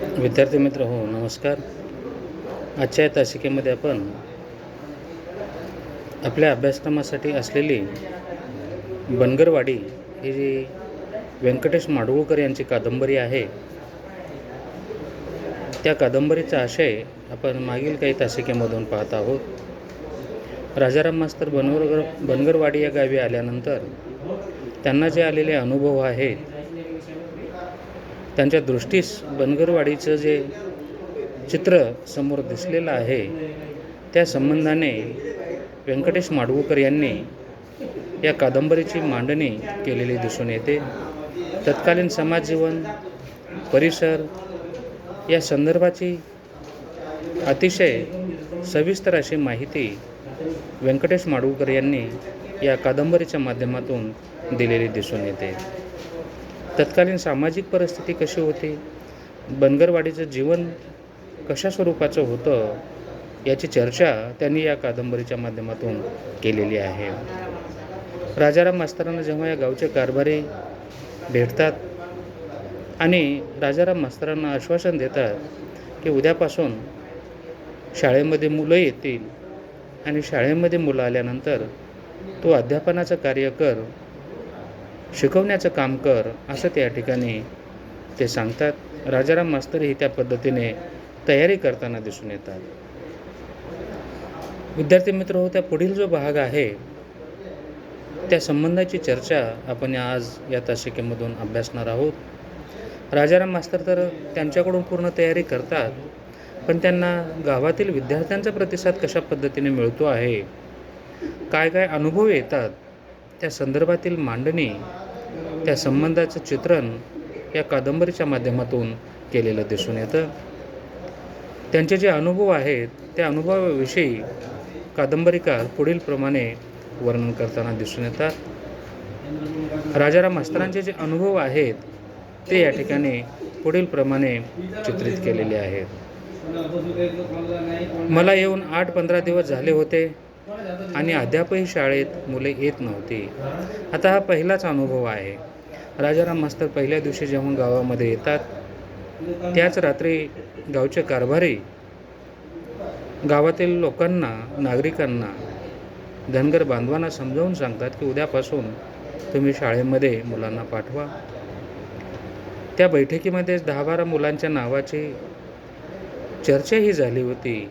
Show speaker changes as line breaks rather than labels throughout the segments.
विद्यार्थी मित्र हो नमस्कार. आजच्या या तासिकेमध्ये आपण आपल्या अभ्यासक्रमासाठी असलेली बनगरवाडी ही जी व्यंकटेश माडगूळकर यांची कादंबरी आहे, त्या कादंबरीचा आशय आपण मागील काही तासिकेमधून पाहत आहोत. राजाराम मास्तर बनगरवाडी या गावी आल्यानंतर त्यांना जे आलेले अनुभव आहेत, त्यांच्या दृष्टीस बनगरवाडीचं जे चित्र समोर दिसलेलं आहे, त्या संबंधाने व्यंकटेश माडगूळकर यांनी या कादंबरीची मांडणी केलेली दिसून येते. तत्कालीन समाजजीवन, परिसर या संदर्भाची अतिशय सविस्तर अशी माहिती व्यंकटेश माडगूळकर यांनी या कादंबरीच्या माध्यमातून दिलेली दिसून येते. तत्कालीन सामाजिक परिस्थिती कशी होती, बनगरवाडीचं जीवन कशा स्वरूपाचं होतं, याची चर्चा त्यांनी या कादंबरीच्या माध्यमातून केलेली आहे. राजाराम मास्तरांना जेव्हा या गावचे कारभारी भेटतात आणि राजाराम मास्तरांना आश्वासन देतात की उद्यापासून शाळेमध्ये मुलं येतील आणि शाळेमध्ये मुलं आल्यानंतर तो अध्यापनाचं कार्य कर, शिकवण्याचं काम कर, असं त्या ठिकाणी ते सांगतात. राजाराम मास्तरही त्या पद्धतीने तयारी करताना दिसून येतात. विद्यार्थी मित्र हो, त्या पुढील जो भाग आहे त्या संबंधाची चर्चा आपण आज या तासिकेमधून अभ्यासणार आहोत. राजाराम मास्तर तर त्यांच्याकडून पूर्ण तयारी करतात, पण त्यांना गावातील विद्यार्थ्यांचा प्रतिसाद कशा पद्धतीने मिळतो आहे, काय काय अनुभव येतात, त्या संदर्भातील मांडणी, त्या संबंधाचं चित्रण या कादंबरीच्या माध्यमातून केलेलं दिसून येतं. त्यांचे जे अनुभव आहेत त्या अनुभवाविषयी कादंबरीकार पुढील प्रमाणे वर्णन करताना दिसून येतात. राजाराम मास्तरांचे जे अनुभव आहेत ते या ठिकाणी पुढील प्रमाणे चित्रित केलेले आहेत. मला येऊन 8-15 दिवस झाले होते आणि अद्यापही शाळेत मुले येत नव्हती. आता हा पहिलाच अनुभव आहे. राजाराम मास्तर पहिल्या दिवशी जेव्हा गावामध्ये येतात, त्याच रात्री गावचे कारभारी गावातील लोकांना, नागरिकांना, धनगर बांधवांना समजावून सांगतात की उद्यापासून तुम्ही शाळेमध्ये मुलांना पाठवा. त्या बैठकीमध्ये 10-12 मुलांच्या नावाची चर्चाही झाली होती.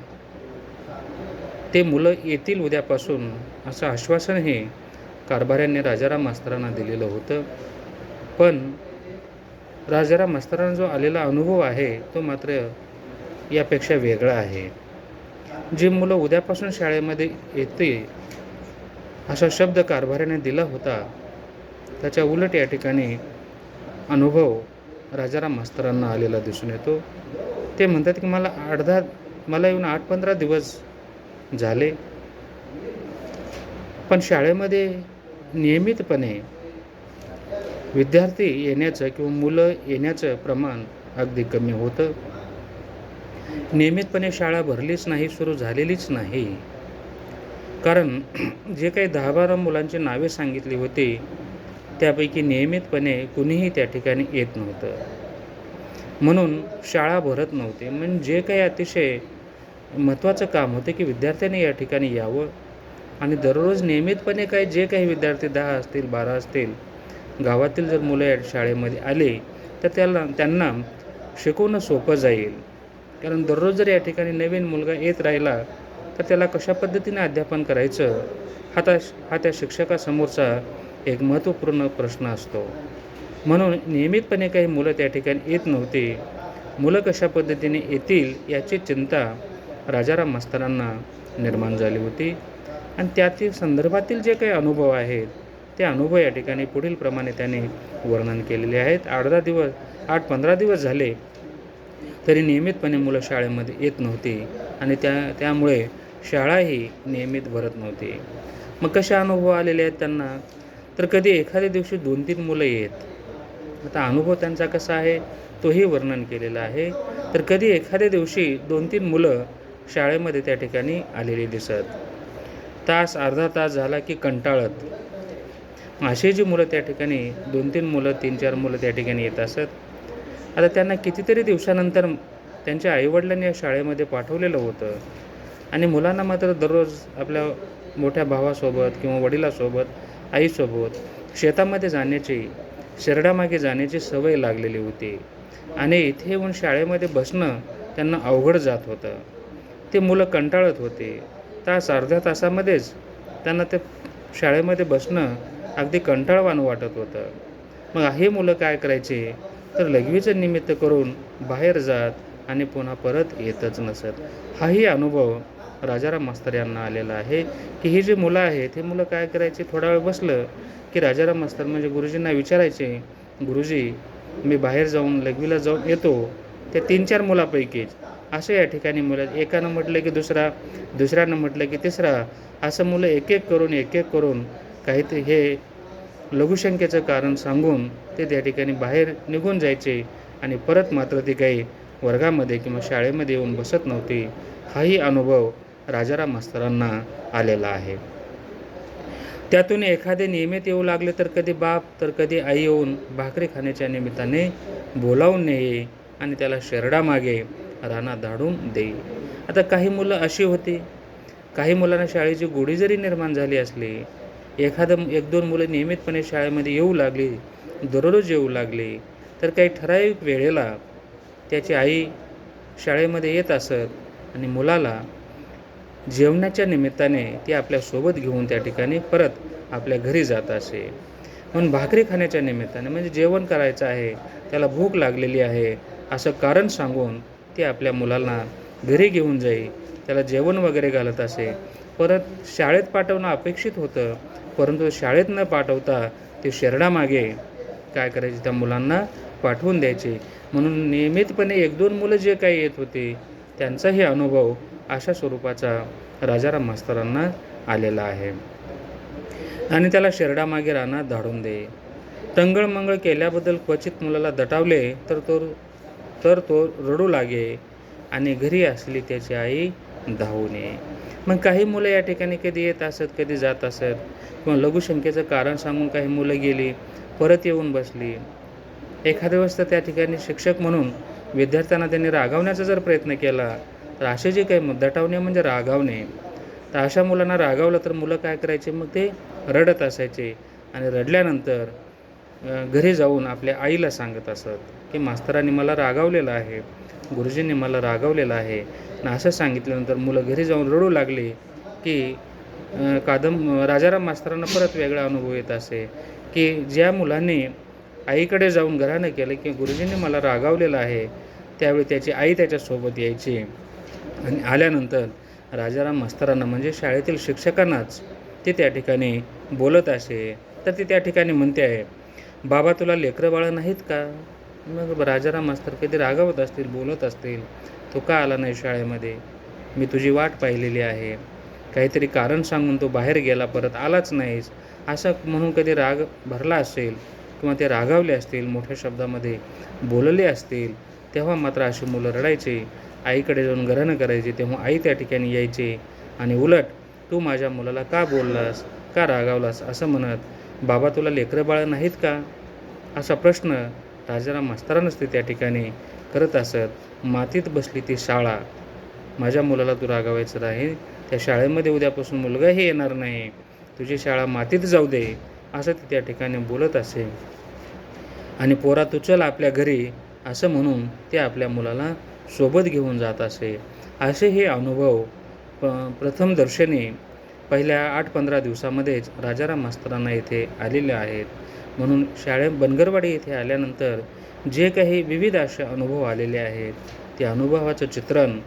ते मुलं येतील उद्यापासून असं आश्वासनही कारभाऱ्यांनी राजाराम मास्तरांना दिलेलं होतं. पण राजाराम मास्तरांना जो आलेला अनुभव आहे तो मात्र यापेक्षा वेगळा आहे. जी मुलं उद्यापासून शाळेमध्ये येतील असा शब्द कारभाऱ्याने दिला होता, त्याच्या उलट या ठिकाणी अनुभव राजाराम मास्तरांना आलेला दिसून येतो. ते म्हणतात की मला येऊन 8-15 दिवस झाले, पण शाळेमध्ये नियमितपणे विद्यार्थी येण्याचं किंवा मुलं येण्याचं प्रमाण अगदी कमी होतं. नियमितपणे शाळा भरलीच नाही, सुरू झालेलीच नाही. कारण जे काही 10-12 मुलांची नावे सांगितली होती त्यापैकी नियमितपणे कुणीही त्या ठिकाणी येत नव्हतं. म्हणून शाळा भरत नव्हती. म्हणजे जे काही अतिशय महत्त्वाचं काम होतं की विद्यार्थ्यांनी या ठिकाणी यावं आणि दररोज नियमितपणे जे काही विद्यार्थी 10 असतील, 12 असतील, गावातील जर मुलं या शाळेमध्ये आले तर त्यांना शिकवणं सोपं जाईल. कारण दररोज जर या ठिकाणी नवीन मुलगा येत राहिला तर त्याला कशा पद्धतीने अध्यापन करायचं हा त्या शिक्षकासमोरचा एक महत्त्वपूर्ण प्रश्न असतो. म्हणून नियमितपणे काही मुलं त्या ठिकाणी येत नव्हती. मुलं कशा पद्धतीने येतील याची चिंता राजाराम मास्तरांना निर्माण झाली होती. आणि त्यातील संदर्भातील जे काही अनुभव आहेत ते अनुभव या ठिकाणी पुढील प्रमाणे त्यांनी वर्णन केलेले आहेत. 8-15 दिवस झाले तरी नियमितपणे मुलं शाळेमध्ये येत नव्हती आणि त्यामुळे शाळाही नियमित भरत नव्हती. मग कशा अनुभव आलेले आहेत त्यांना, तर कधी एखाद्या दिवशी 2-3 मुलं येत. आता अनुभव त्यांचा कसा आहे तोही वर्णन केलेला आहे. तर कधी एखाद्या दिवशी 2-3 मुलं शाळेमध्ये त्या ठिकाणी आलेली दिसत. तास, अर्धा तास झाला की कंटाळत. अशी जी मुलं त्या ठिकाणी 2-3 मुलं, 3-4 मुलं त्या ठिकाणी येत असत. आता त्यांना कितीतरी दिवसानंतर त्यांच्या आईवडिलांनी या शाळेमध्ये पाठवलेलं होतं आणि मुलांना मात्र दररोज आपल्या मोठ्या भावासोबत किंवा वडिलासोबत, आईसोबत शेतामध्ये जाण्याची, शेरडामागे जाण्याची सवय लागलेली होती आणि इथे येऊन शाळेमध्ये बसणं त्यांना अवघड जात होतं. ते मुलं कंटाळत होते. तास अर्ध्या तासामध्येच त्यांना ते शाळेमध्ये बसणं अगदी कंटाळवाणं वाटत होतं. मग हे मुलं काय करायचे, तर लघवीचं निमित्त करून बाहेर जात आणि पुन्हा परत येतच नसत. हाही अनुभव राजाराम मास्तर यांना आलेला आहे, की ही जी मुलं आहेत, ही मुलं काय करायची, थोडा वेळ बसलं, की राजाराम मास्तर म्हणजे गुरुजींना विचारायचे, "गुरुजी, मी बाहेर जाऊन लघवीला जाऊन येतो." त्या 3-4 मुलापैकीच असं या ठिकाणी मुलं एकानं म्हटलं की दुसरा, दुसऱ्यानं म्हटलं की तिसरा, असं मुलं एक-एक करून काहीतरी हे लघुशंकेचं कारण सांगून ते त्या ठिकाणी बाहेर निघून जायचे आणि परत मात्र ते काही वर्गामध्ये किंवा शाळेमध्ये येऊन बसत नव्हते. हाही अनुभव राजाराम मास्तरांना आलेला आहे. त्यातून एखादे नियमित येऊ लागले तर कधी बाप तर कधी आई येऊन भाकरी खाण्याच्या निमित्ताने बोलावून नेई आणि त्याला शेरडामागे रानात धाडून देई. आता काही मुलं अशी होती, काही मुलांना शाळेची गोडी जरी निर्माण झाली असली, एखादं 1-2 मुलं नियमितपणे शाळेमध्ये येऊ लागली, दररोज येऊ लागली, तर काही ठराविक वेळेला त्याची आई शाळेमध्ये येत असत आणि मुलाला जेवणाच्या निमित्ताने ती आपल्यासोबत घेऊन त्या ठिकाणी परत आपल्या घरी जात असे. म्हणून भाकरी खाण्याच्या निमित्ताने म्हणजे जेवण करायचं आहे, त्याला भूक लागलेली आहे, असं कारण सांगून ती आपल्या मुलांना घरी घेऊन जाई, त्याला जेवण वगैरे घालत असे. परत शाळेत पाठवणं अपेक्षित होतं, परंतु शाळेत न पाठवता ते शेरडामागे काय करायचे, त्या मुलांना पाठवून द्यायचे. म्हणून नियमितपणे 1-2 मुलं जे काही येत होते, त्यांचाही अनुभव अशा स्वरूपाचा राजाराम मास्तरांना आलेला आहे. आणि त्याला शेरडामागे रानात धाडून दे. टंगळमंगळ केल्याबद्दल क्वचित मुलाला दटावले तर तो रडू लागे आणि घरी असली त्याची आई धावून ये. मग काही मुलं या ठिकाणी कधी येत असत, कधी जात असत किंवा लघुशंकेचं कारण सांगून काही मुलं गेली, परत येऊन बसली. एखाद्या वेळेस तर त्या ठिकाणी शिक्षक म्हणून विद्यार्थ्यांना त्यांनी रागावण्याचा जर प्रयत्न केला, तर असे जे काही दटावणे म्हणजे रागावणे, तर अशा मुलांना रागावलं तर मुलं काय करायचे, मग ते रडत असायचे आणि रडल्यानंतर घरी जाऊन आपल्या आईला सांगत असत, की मास्तरांनी मला रागावलेलं आहे, गुरुजींनी मला रागावलेलं आहे. आणि असं सांगितल्यानंतर मुलं घरी जाऊन रडू लागली, की राजाराम मास्तरांना परत वेगळा अनुभव येत असे, की ज्या मुलांनी आईकडे जाऊन घराणं केलं, की गुरुजींनी मला रागावलेलं आहे, त्यावेळी त्याची आई त्याच्यासोबत यायची आणि आल्यानंतर राजाराम मास्तरांना म्हणजे शाळेतील शिक्षकांनाच ते त्या ठिकाणी बोलत असे. तर ती त्या ठिकाणी म्हणते आहे, "बाबा, तुला लेकरं बाळं नाहीत का?" मग राजाराम मास्तर कधी रागावत असतील, बोलत असतील, "तो का आला नाही शाळेमध्ये? मी तुझी वाट पाहिलेली आहे." काहीतरी कारण सांगून तो बाहेर गेला, परत आलाच नाहीस, असं म्हणून कधी राग भरला असेल किंवा ते रागावले असतील, मोठ्या शब्दामध्ये बोलले असतील, तेव्हा मात्र अशी मुलं रडायची. आईकडे जाऊन घराणं करायची, तेव्हा आई त्या ठिकाणी यायची आणि उलट, "तू माझ्या मुलाला का बोललास, का रागावलास?" असं म्हणत, "बाबा, तुला लेकरं बाळं नाहीत का?" असा प्रश्न राजाराम मास्तरांनाच ते त्या ठिकाणी करत असत. मातीत बसली ती शाळा, माझ्या मुलाला तू रागावायचं नाही, त्या शाळेमध्ये उद्यापासून मुलगाही येणार नाही, तुझी शाळा मातीत जाऊ दे, असं ते त्या ठिकाणी बोलत असे. आणि पोरा, तू चल आपल्या घरी, असं म्हणून ते आपल्या मुलाला सोबत घेऊन जात असे. असे हे अनुभव प्रथम दर्शनी पहिल्या 8-15 दिवसामध्येच राजाराम मास्तरांना इथे आलेले आहेत. म्हणून बनगरवाडी येथे आल्यानंतर जे काही विविध असे अनुभव आलेले आहेत, ते अनुभवाचं चित्रण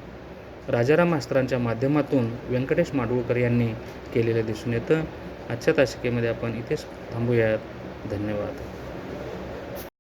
राजाराम मास्तरांच्या माध्यमातून व्यंकटेश माडगूळकर यांनी केलेलं दिसून येतं. आजच्या तासिकेमध्ये आपण इथेच थांबूयात. धन्यवाद.